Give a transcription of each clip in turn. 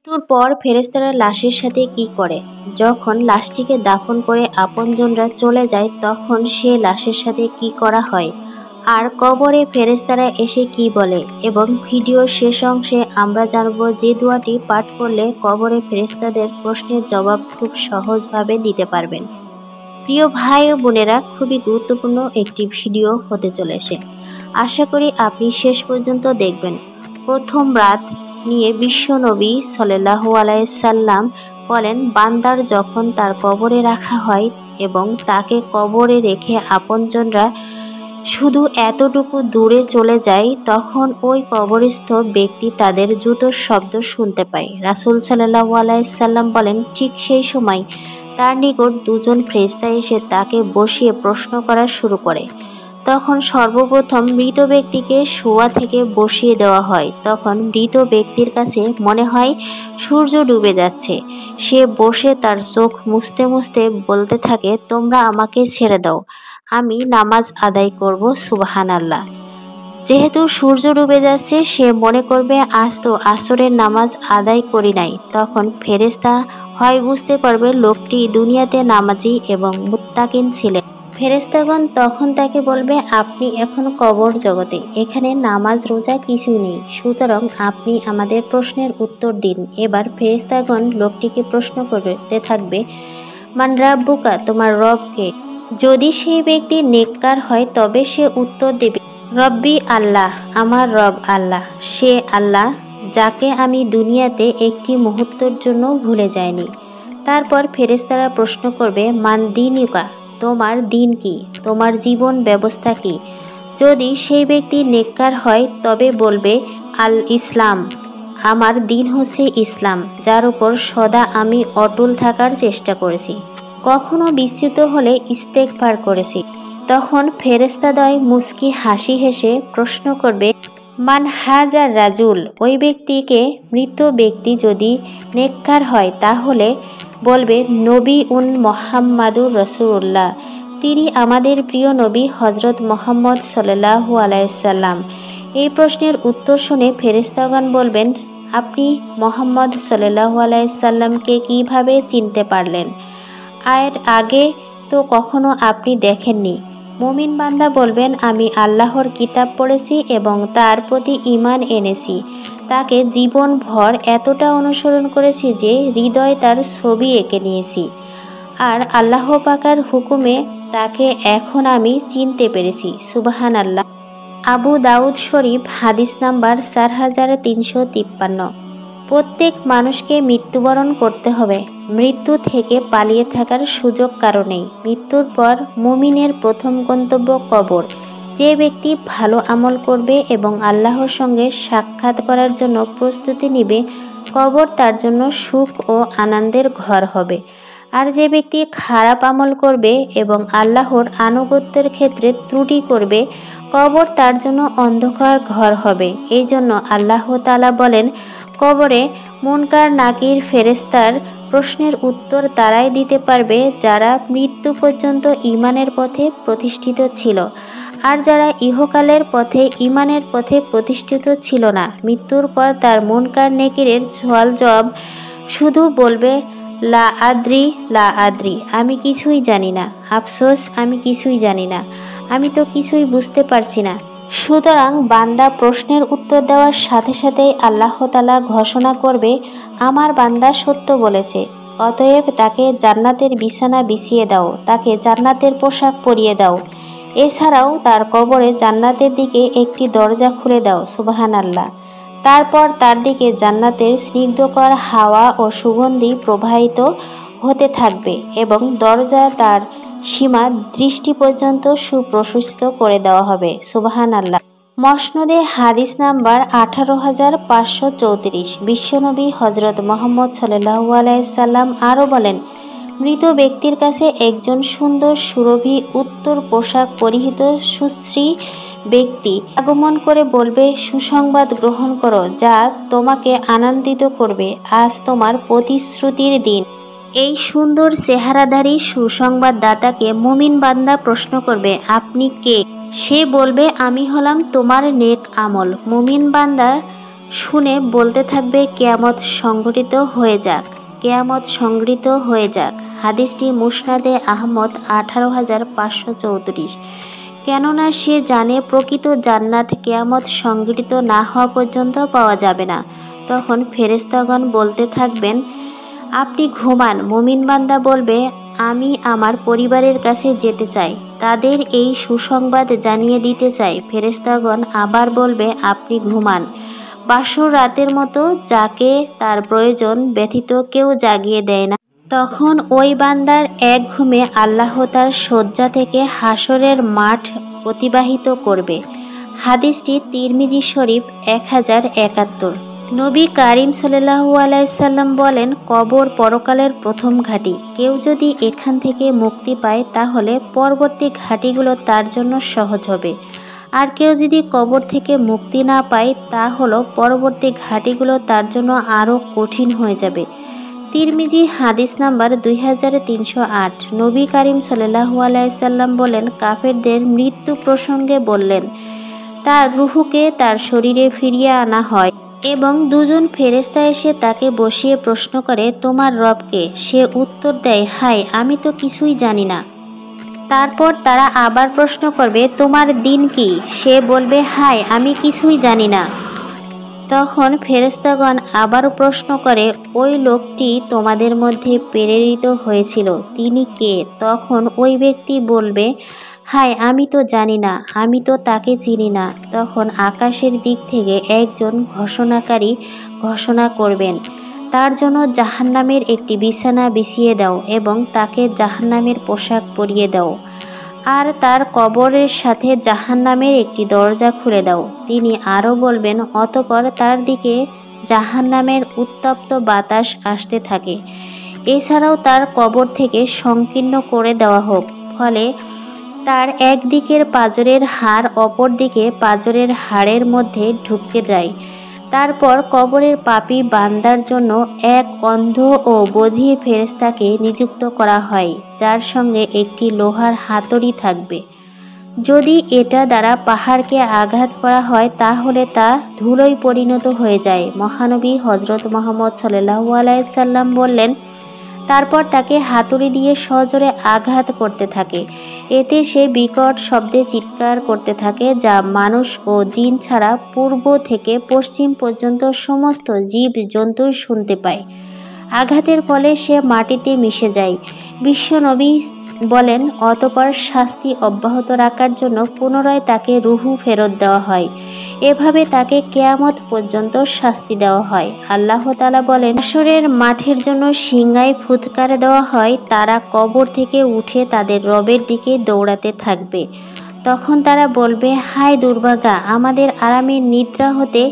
মৃত্যুর পর ফেরেশতারা লাশের সাথে কি করে? যখন লাশটিকে দাফন করে আপনজনরা চলে যায় তখন সে লাশের সাথে কি করা হয়? আর কবরে ফেরেশতারা এসে কি বলে? এবং ভিডিওর শেষ অংশে আমরা জানব যে দোয়াটি পাঠ করলে কবরে ফেরেশতাদের প্রশ্নের জবাব খুব সহজভাবে দিতে পারবেন। প্রিয় ভাই ও বোনেরা, খুবই গুরুত্বপূর্ণ একটি ভিডিও হতে চলেছে। আশা করি আপনি শেষ পর্যন্ত দেখবেন। প্রথম রাত নিয়ে বিশ্বনবী সাল্লাল্লাহু আলাইহি সাল্লাম বলেন, বান্দার যখন তার কবরে রাখা হয় এবং তাকে কবরে রেখে আপনজনরা শুধু এতটুকু দূরে চলে যায় তখন ওই কবরস্থ ব্যক্তি তাদের জুতোর শব্দ শুনতে পায়। রাসূল সাল্লাল্লাহু আলাইহি সাল্লাম বলেন, ঠিক সেই সময় তার নিকট দুজন ফেরেশতা এসে তাকে বসিয়ে প্রশ্ন করা শুরু করে। তখন সর্বপ্রথম মৃত ব্যক্তিকে শোয়া থেকে বসিয়ে দেওয়া হয়। তখন মৃত ব্যক্তির কাছে মনে হয় সূর্য ডুবে যাচ্ছে। সে বসে তার চোখ মুছতে মুছতে বলতে থাকে, তোমরা আমাকে ছেড়ে দাও, আমি নামাজ আদায় করব। সুবহানাল্লাহ। যেহেতু সূর্য ডুবে যাচ্ছে সে মনে করবে আজ তো আসরের নামাজ আদায় করি নাই। তখন ফেরেশতা হয় বুঝতে পারবে লোকটি দুনিয়াতে নামাজি এবং মুত্তাকিন ছিলেন। ফেরেশতাগণ তখন তাকে বলবে, আপনি এখন কবর জগতে, এখানে নামাজ রোজা কিছুই নেই, সুতরাং আপনি আমাদের প্রশ্নের উত্তর দিন। এবার ফেরেশতাগণ লোকটিকে প্রশ্ন করতে থাকবে, মান রাব্বুকা, তোমার রব কে? যদি সেই ব্যক্তি নেককার হয় তবে সে উত্তর দেবে, রব্বি আল্লাহ, আমার রব আল্লাহ, সে আল্লাহ যাকে আমি দুনিয়াতে একটি মুহূর্তের জন্য ভুলে যাইনি। তারপর ফেরেশতারা প্রশ্ন করবে, মান দীনুকা, তোমার দিন কি, তোমার জীবন ব্যবস্থা কি? যদি সেই ব্যক্তি নেককার হয় তবে বলবে, আল ইসলাম, আমার দিন হচ্ছে ইসলাম, যার উপর সদা আমি অটল থাকার চেষ্টা করেছি, কখনো বিচ্যুত হলে ইস্তেগফার করেছি। তখন ফেরেশতাদ্বয় মুচকি হাসি হেসে প্রশ্ন করবে, মান হাজার রাজুল, ওই ব্যক্তিকে, মৃত ব্যক্তি যদি নেককার হয় তাহলে বলবে, নবী উন মোহাম্মদুর রাসূলুল্লাহ, তিনি আমাদের প্রিয় নবী হযরত মুহাম্মদ সাল্লাল্লাহু আলাইহি সাল্লাম। এই প্রশ্নের উত্তর শুনে ফেরেশতাগণ বলবেন, আপনি মুহাম্মদ সাল্লাল্লাহু আলাইহি সাল্লামকে কিভাবে চিনতে পারলেন? এর আগে তো কখনো আপনি দেখেননি। মুমিন বান্দা বলবেন, আমি আল্লাহর কিতাব পড়েছি এবং তার প্রতি ঈমান এনেছি, তাকে জীবনভর এতটা অনুসরণ করেছি যে হৃদয়ে তার ছবি এঁকে নিয়েছি, আর আল্লাহ পাকের হুকুমে তাকে এখন আমি চিনতে পেরেছি। সুবহানাল্লাহ। আবু দাউদ শরীফ, হাদিস নাম্বার 4353। প্রত্যেক মানুষকে মৃত্যুবরণ করতে হবে। মৃত্যু থেকে পালিয়ে থাকার সুযোগ কারো নেই। মৃত্যুর পর মুমিনের প্রথম গন্তব্য কবর। যে ব্যক্তি ভালো আমল করবে এবং আল্লাহর সঙ্গে সাক্ষাৎ করার জন্য প্রস্তুতি নিবে, কবর তার জন্য সুখ ও আনন্দের ঘর হবে। আর যে ব্যক্তি খারাপ আমল করবে এবং আল্লাহর আনুগত্যের ক্ষেত্রে ত্রুটি করবে, কবর তার জন্য অন্ধকার ঘর হবে। এই জন্য আল্লাহ তাআলা বলেন, কবরে মুনকার নাকির ফেরেশতার প্রশ্নের উত্তর তারাই দিতে পারবে যারা মৃত্যু পর্যন্ত ঈমানের পথে প্রতিষ্ঠিত ছিল, আর যারা ইহকালের পথে ঈমানের পথে প্রতিষ্ঠিত ছিল না। মৃত্যুর পর তার মুনকার নেকিরের সওয়াল জবাব শুধু বলবে, লা আদ্রি, লা আদ্রি, আমি কিছুই জানি না, আফসোস, আমি কিছুই জানি না, আমি তো কিছুই বুঝতে পারছি না। সুতরাং বান্দা প্রশ্নের উত্তর দেওয়ার সাথে সাথেই আল্লাহ তাআলা ঘোষণা করবে, আমার বান্দা সত্য বলেছে, অতএব তাকে জান্নাতের বিছানা বিছিয়ে দাও, তাকে জান্নাতের পোশাক পরিয়ে দাও। এছাড়াও তার কবরে জান্নাতের দিকে একটি দরজা খুলে দাও। সুবহানাল্লাহ। তারপর তার দিকে জান্নাতের স্নিগ্ধকর হাওয়া ও সুগন্ধি প্রবাহিত হতে থাকবে এবং দরজা তার সীমা দৃষ্টি পর্যন্ত সুপ্রশস্ত করে দেওয়া হবে। সুবহানাল্লাহ। মসনদে হাদিস নাম্বার 18534। বিশ্বনবী হযরত মুহাম্মদ সাল্লাল্লাহু আলাইহি সাল্লাম আরও বলেন, মৃত ব্যক্তির কাছে একজন সুন্দর সুরভি উত্তর পোশাক পরিহিত সুশ্রী ব্যক্তি আগমন করে বলবে, সুসংবাদ গ্রহণ করো যা তোমাকে আনন্দিত করবে, আজ তোমার প্রতিশ্রুতির দিন। এই সুন্দর চেহারাধারী সুসংবাদদাতাকে মুমিন বান্দা প্রশ্ন করবে, আপনি কে? সে বলবে, আমি হলাম তোমার নেক আমল। মুমিন বান্দার শুনে বলতে থাকবে, কিয়ামত সংঘটিত হয়ে যাক, কিয়ামত সংঘটিত হয়ে যাক। হাদিসটি মুসনাদে আহমদ 18,534। কেননা সে জানে প্রকৃত জান্নাত কিয়ামত সংঘটিত না হওয়া পর্যন্ত পাওয়া যাবে না। তখন ফেরেশতাগণ বলতে থাকবেন, আপনি ঘুমান। মুমিন বান্দা বলবে, আমি আমার পরিবারের কাছে যেতে চাই, তাদের এই সুসংবাদ জানিয়ে দিতে চাই। ফেরেশতাগণ আবার বলবে, আপনি ঘুমান। বাসর রাতের মতো যাকে তার প্রয়োজন ব্যতীত কেউ জাগিয়ে দেয় না। তখন ওই বান্দার এক ঘুমে আল্লাহ তার শয্যা থেকে হাসরের মাঠ অতিবাহিত করবে। হাদিসটি তিরমিজি শরীফ 1071। নবী কারিম সাল্লাল্লাহু আলাইহি সাল্লাম বলেন, কবর পরকালের প্রথম ঘাঁটি। কেউ যদি এখান থেকে মুক্তি পায় তাহলে পরবর্তী ঘাঁটিগুলো তার জন্য সহজ হবে। আর কেউ যদি কবর থেকে মুক্তি না পায় তাহলে পরবর্তী ঘাঁটিগুলো তার জন্য আরও কঠিন হয়ে যাবে। তিরমিজি হাদিস নাম্বার 2308। নবী কারিম সাল্লাল্লাহু আলাইহি সাল্লাম বলেন, কাফেরদের মৃত্যু প্রসঙ্গে বললেন, তার রূহকে তার শরীরে ফিরিয়ে আনা হয় এবং দুজন ফেরেশতা এসে তাকে বসিয়ে প্রশ্ন করে, তোমার রবকে? সে উত্তর দেয়, হায়, আমি তো কিছুই জানি না। তারপর তারা আবার প্রশ্ন করবে, তোমার দিন কি? সে বলবে, হায়, আমি কিছুই জানি না। তখন ফেরেশতাগণ আবারও প্রশ্ন করে, ওই লোকটি তোমাদের মধ্যে প্রেরিত হয়েছিল, তিনি কে? তখন ওই ব্যক্তি বলবে, হায়, আমি তো জানি না, আমি তো তাকে চিনি না। তখন আকাশের দিক থেকে একজন ঘোষণাকারী ঘোষণা করবেন, তার জন্য জাহান্নামের একটি বিছানা বিছিয়ে দাও এবং তাকে জাহান্নামের পোশাক পরিয়ে দাও, আর তার কবরের সাথে জাহান্নামের একটি দরজা খুলে দাও। তিনি আরও বলবেন, অতঃপর তার দিকে জাহান্নামের উত্তপ্ত বাতাস আসতে থাকে। এছাড়াও তার কবর থেকে সংকীর্ণ করে দেওয়া হোক, ফলে তার একদিকের পাঁজরের হাড় অপর দিকে পাঁজরের হাড়ের মধ্যে ঢুকে যায়। তারপর কবরের পাপী বান্দার জন্য এক অন্ধ ও বধির ফেরেশতাকে নিযুক্ত করা হয়, যার সঙ্গে একটি লোহার হাতুড়ি থাকবে। যদি এটা দ্বারা পাহাড়কে আঘাত করা হয় তাহলে তা ধুলোয় পরিণত হয়ে যায়। মহানবী হযরত মুহাম্মদ সাল্লাল্লাহু আলাইহি সাল্লাম বললেন, তারপর তাকে হাতুড়ি দিয়ে সজোরে আঘাত করতে থাকে। এতে সে বিকট শব্দে চিৎকার করতে থাকে, যা মানুষ ও জিন ছাড়া পূর্ব থেকে পশ্চিম পর্যন্ত সমস্ত জীব জন্তু শুনতে পায়। আঘাতের ফলে সে মাটিতে মিশে যায়। বিশ্বনবী বলেন, অতঃপর শাস্তি অব্যাহত রাখার জন্য পুনরায় তাকে রূহ ফেরত দেওয়া হয়। এভাবে তাকে কিয়ামত পর্যন্ত শাস্তি দেওয়া হয়। আল্লাহ তাআলা বলেন, হাশরের মাঠের জন্য সিংহায় ফুৎকার দেওয়া হয়, তারা কবর থেকে উঠে তাদের রবের দিকে দৌড়াতে থাকবে। তখন তারা বলবে, হায় দুর্ভাগা, আমাদের আরামের নিদ্রা হতে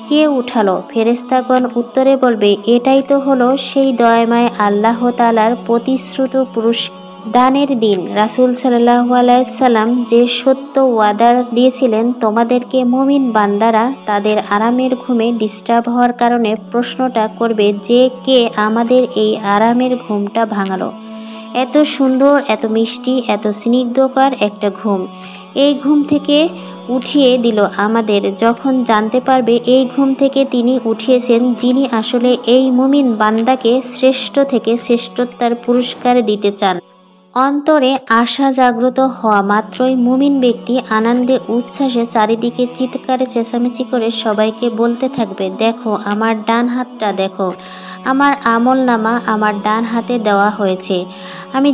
কে উঠালো? ফেরেশতাগণ উত্তরে বলবে, এটাই তো হলো সেই দয়াময় আল্লাহ তাআলার প্রতিশ্রুত দানের দিন। রাসূল সাল্লাল্লাহু আলাইহি সাল্লাম যে সত্য ওয়াদা দিয়েছিলেন, তোমাদেরকে মুমিন বান্দারা তাদের আরামের ঘুমে ডিস্টার্ব হওয়ার কারণে প্রশ্নটা করবে যে, কে আমাদের এই আরামের ঘুমটা ভাঙালো? এত সুন্দর, এত মিষ্টি, এত স্নিগ্ধকর একটা ঘুম, এই ঘুম থেকে উঠিয়ে দিল আমাদের। যখন জানতে পারবে এই ঘুম থেকে তিনি উঠিয়েছেন, যিনি আসলে এই মুমিন বান্দাকে শ্রেষ্ঠ থেকে শ্রেষ্ঠত্বের পুরস্কার দিতে চান। অন্তরে আশা জাগ্রত হওয়া মাত্রই মুমিন ব্যক্তি আনন্দে উচ্ছ্বাসে চারিদিকে চিৎকারে চেঁচামেচি করে সবাইকে বলতে থাকবে, দেখো আমার ডান হাতটা দেখো, আমার আমলনামা আমার ডান হাতে দেওয়া হয়েছে। আমি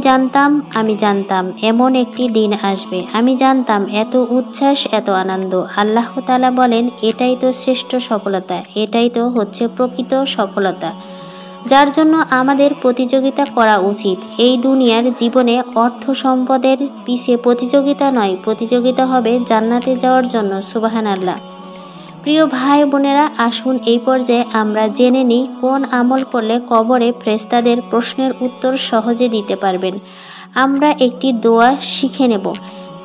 জানতাম এমন একটি দিন আসবে, আমি জানতাম। এত উচ্ছ্বাস, এত আনন্দ। আল্লাহ তাআলা বলেন, এটাই তো শ্রেষ্ঠ সফলতা, এটাই তো হচ্ছে প্রকৃত সফলতা, যার জন্য আমাদের প্রতিযোগিতা করা উচিত। এই দুনিয়ার জীবনে অর্থ সম্পদের পিছে প্রতিযোগিতা নয়, প্রতিযোগিতা হবে জান্নাতে যাওয়ার জন্য। সুবহানাল্লাহ। প্রিয় ভাই বোনেরা, আসুন এই পর্যায়ে আমরা জেনে নিই কোন আমল করলে কবরে ফেরেশতাদের প্রশ্নের উত্তর সহজে দিতে পারবেন। আমরা একটি দোয়া শিখে নেব।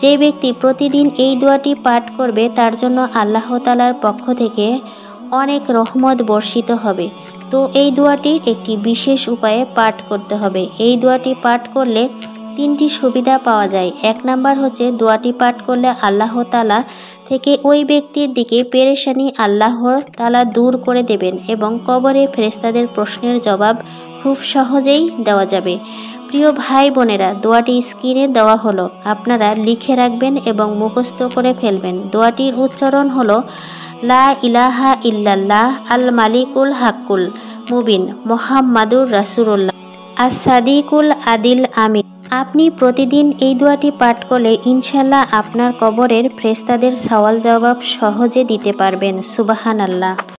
যে ব্যক্তি প্রতিদিন এই দোয়াটি পাঠ করবে তার জন্য আল্লাহ তাআলার পক্ষ থেকে অনেক রহমত বর্ষিত হবে। তো এই দোয়াটির একটি বিশেষ উপায়ে পাঠ করতে হবে। এই দোয়াটি পাঠ করলে তিনটি সুবিধা পাওয়া যায়। 1 নাম্বার হচ্ছে দোয়াটি পাঠ করলে আল্লাহ তাআলা থেকে ওই ব্যক্তির দিকে পেরেশানি আল্লাহ তাআলা দূর করে দেবেন এবং কবরে ফেরেশতাদের প্রশ্নের জবাব খুব সহজেই দেওয়া যাবে। প্রিয় ভাই বোনেরা, দোয়াটি স্ক্রিনে দেওয়া হলো, আপনারা লিখে রাখবেন এবং মুখস্থ করে ফেলবেন। দোয়াটির উচ্চারণ হলো লা ইলাহা ইল্লাল্লাহ আল মালিকুল হাক্কুল মুবিন মুহাম্মাদুর রাসূলুল্লাহ আস-সাদিকুল আদিল আমিন। আপনি প্রতিদিন এই দোয়াটি পাঠ করলে ইনশাআল্লাহ আপনার কবরের ফেরেশতাদের সওয়াল জবাব সহজে দিতে পারবেন। সুবহানাল্লাহ।